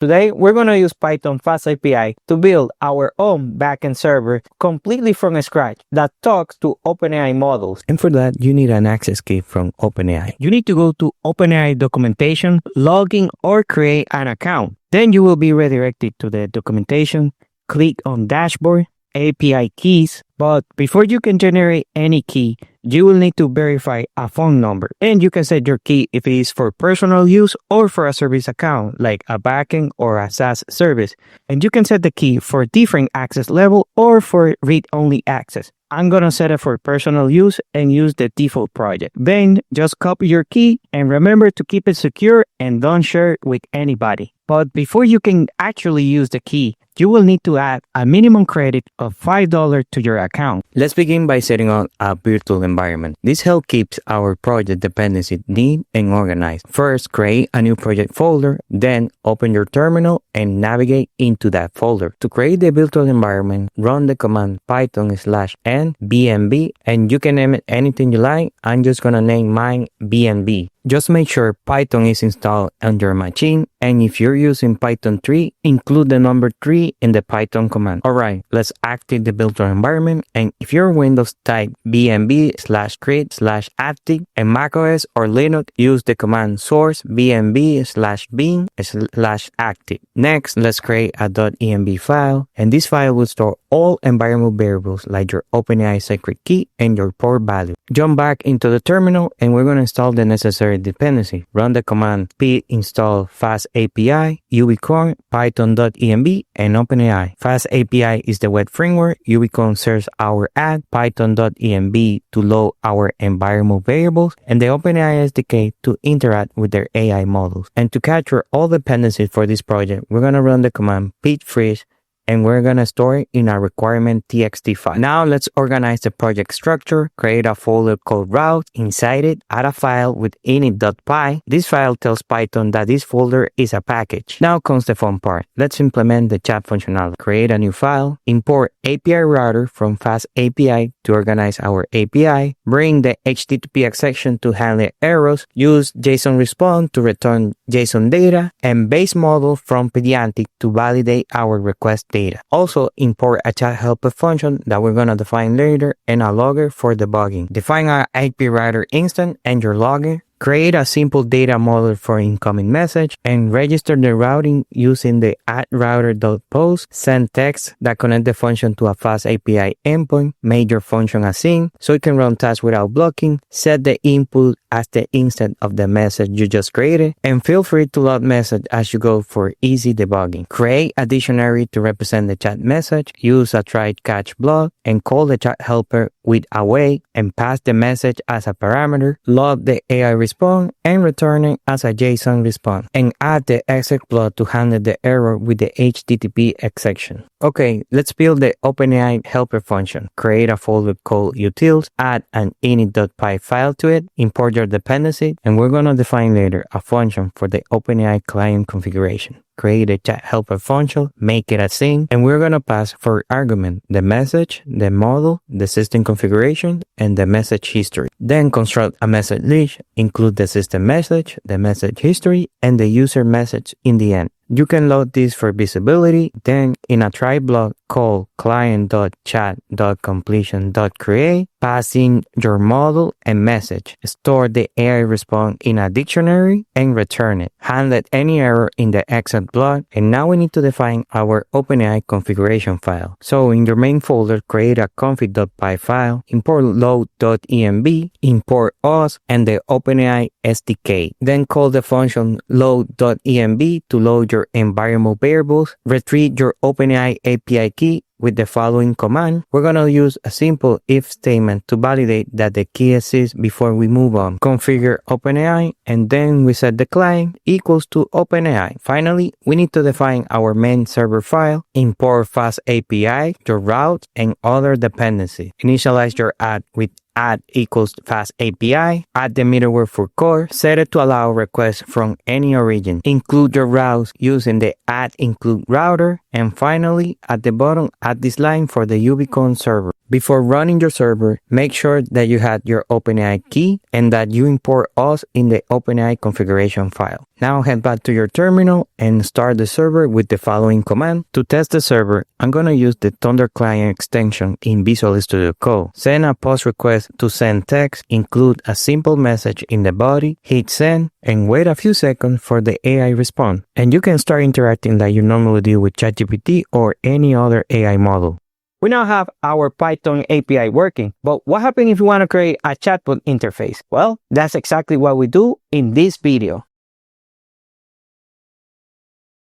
Today, we're going to use Python FastAPI to build our own backend server completely from scratch that talks to OpenAI models. And for that, you need an access key from OpenAI. You need to go to OpenAI documentation, log in or create an account. Then you will be redirected to the documentation, click on Dashboard, API keys, but before you can generate any key, you will need to verify a phone number. And you can set your key if it is for personal use or for a service account, like a backend or a SaaS service. And you can set the key for different access level or for read-only access. I'm going to set it for personal use and use the default project. Then just copy your key and remember to keep it secure and don't share it with anybody. But before you can actually use the key, you will need to add a minimum credit of $5 to your account. Let's begin by setting up a virtual environment. This helps keep our project dependencies neat and organized. First, create a new project folder, then open your terminal and navigate into that folder. To create the virtual environment, run the command python/n-bnb and you can name it anything you like. I'm just gonna name mine bnb. Just make sure Python is installed on your machine, and if you're using Python 3, include the number 3 in the Python command. Alright, let's activate the virtual environment, and if you're Windows, type bnb/create/active, and macOS or Linux, use the command source bnb/bin/active. Next, let's create a .env file, and this file will store all environment variables like your OpenAI secret key and your port value. Jump back into the terminal and we're going to install the necessary dependency. Run the command pip install FastAPI, ubicorn, python.env, and OpenAI. FastAPI is the web framework. Ubicorn serves our add, python.env to load our environment variables, and the OpenAI SDK to interact with their AI models. And to capture all dependencies for this project, we're going to run the command pip freeze, and we're going to store it in our requirement txt file. Now let's organize the project structure. Create a folder called route. Inside it, add a file with init.py. This file tells Python that this folder is a package. Now comes the fun part. Let's implement the chat functionality. Create a new file. Import API router from FastAPI to organize our API. Bring the HTTP exception to handle errors. Use JSON response to return JSON data. And base model from Pediatic to validate our request data. Also, import a chat helper function that we're going to define later and a logger for debugging. Define our IP router instance and your logger. Create a simple data model for incoming message and register the routing using the addRouter.post. Send text that connect the function to a FastAPI endpoint. Make your function async so it can run tasks without blocking. Set the input as the instant of the message you just created, and feel free to load message as you go for easy debugging. Create a dictionary to represent the chat message. Use a try catch block and call the chat helper with await and pass the message as a parameter. Load the AI response and return it as a JSON response, and add the exec block to handle the error with the HTTP exception. Okay, let's build the OpenAI helper function. Create a folder called utils, add an init.py file to it, import your dependency, and we're going to define later a function for the OpenAI client configuration. Create a chat helper function, make it async, and we're going to pass for argument the message, the model, the system configuration, and the message history. Then construct a message list, include the system message, the message history, and the user message in the end. You can load this for visibility. Then in a try block, call client.chat.completion.create, pass in your model and message. Store the AI response in a dictionary and return it. Handle any error in the exec block. And now we need to define our OpenAI configuration file. So in your main folder, create a config.py file, import load.env, import us and the OpenAI SDK. Then call the function load.env to load your environment variables. Retrieve your OpenAI API key with the following command. We're going to use a simple if statement to validate that the key exists before we move on. Configure OpenAI, and then we set the client equals to OpenAI. Finally, we need to define our main server file, import FastAPI, your route, and other dependencies. Initialize your add with add equals FastAPI, add the middleware for core, set it to allow requests from any origin, include your routes using the add include router, and finally, at the bottom, add this line for the Ubicorn server. Before running your server, make sure that you had your OpenAI key and that you import us in the OpenAI configuration file. Now head back to your terminal and start the server with the following command. To test the server, I'm going to use the Thunder Client extension in Visual Studio Code. Send a post request to send text, include a simple message in the body, hit send, and wait a few seconds for the AI response. And you can start interacting like you normally do with ChatGPT or any other AI model. We now have our Python API working, but what happens if you want to create a chatbot interface? Well, that's exactly what we do in this video.